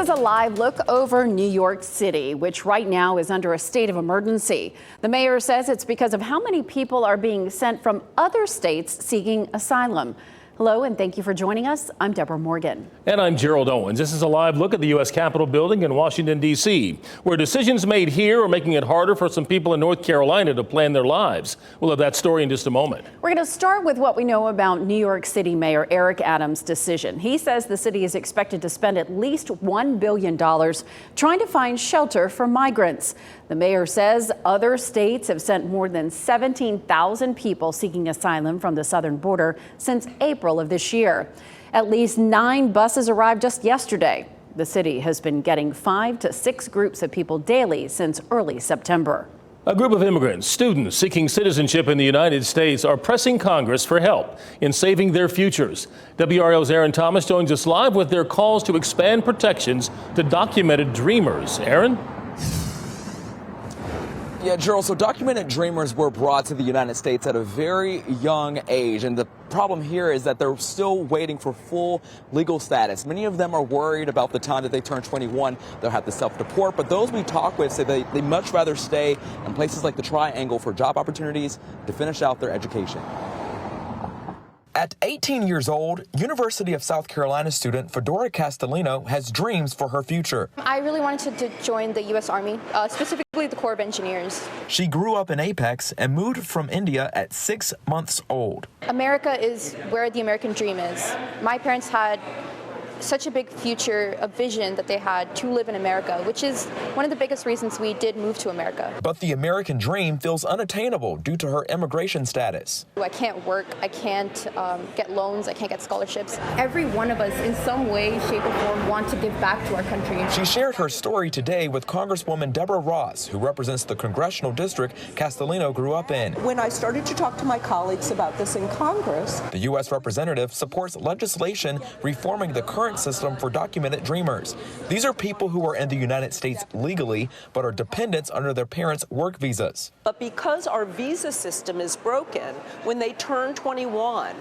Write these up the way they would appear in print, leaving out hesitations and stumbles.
is a live look over New York City, which right now is under a state of emergency. The mayor says it's because of how many people are being sent from other states seeking asylum. Hello, and thank you for joining us. I'm Deborah Morgan. And I'm Gerald Owens. This is a live look at the U.S. Capitol building in Washington, D.C., where decisions made here are making it harder for some people in North Carolina to plan their lives. We'll have that story in just a moment. We're going to start with what we know about New York City Mayor Eric Adams' decision. He says the city is expected to spend at least $1 billion trying to find shelter for migrants. The mayor says other states have sent more than 17,000 people seeking asylum from the southern border since April of this year. At least 9 buses arrived just yesterday. The city has been getting 5 to 6 groups of people daily since early September. A group of immigrants, students seeking citizenship in the United States, are pressing Congress for help in saving their futures. WRL's Aaron Thomas joins us live with their calls to expand protections to documented dreamers. Aaron? Yeah, Gerald, so documented dreamers were brought to the United States at a very young age, and the problem here is that they're still waiting for full legal status. Many of them are worried about the time that they turn 21, they'll have to self-deport, but those we talk with say they much rather stay in places like the Triangle for job opportunities to finish out their education. At 18 years old, University of South Carolina student Fedora Castellino has dreams for her future. I really wanted to join the U.S. Army, specifically the Corps of Engineers. She grew up in Apex and moved from India at 6 months old. America is where the American dream is. My parents had such a big future, a vision that they had to live in America, which is one of the biggest reasons we did move to America. But the American dream feels unattainable due to her immigration status. I can't work, I can't get loans, I can't get scholarships. Every one of us in some way, shape, or form want to give back to our country. She shared her story today with Congresswoman Deborah Ross, who represents the congressional district Castellino grew up in. When I started to talk to my colleagues about this in Congress, the U.S. representative supports legislation reforming the current system for documented dreamers. These are people who are in the United States legally, but are dependents under their parents' work visas. but because our visa system is broken, when they turn 21,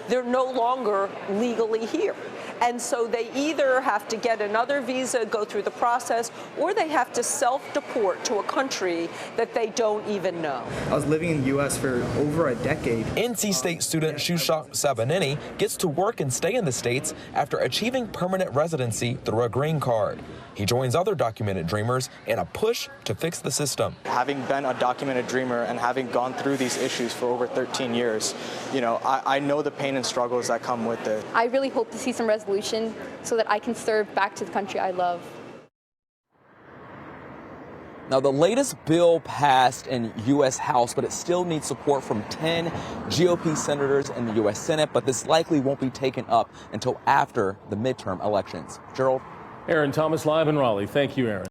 they're no longer legally here. And so they either have to get another visa, go through the process, or they have to self-deport to a country that they don't even know. I was living in the U.S. for over a decade. NC State student Shushak Sabanini gets to work and stay in the States after achieving permanent residency through a green card. He joins other documented dreamers in a push to fix the system. Having been a documented dreamer and having gone through these issues for over 13 years, I know the pain and struggles that come with it. I really hope to see some resolution so that I can serve back to the country I love. Now, the latest bill passed in U.S. House, but it still needs support from 10 GOP senators in the U.S. Senate, but this likely won't be taken up until after the midterm elections. Gerald? Aaron Thomas live in Raleigh. Thank you, Aaron.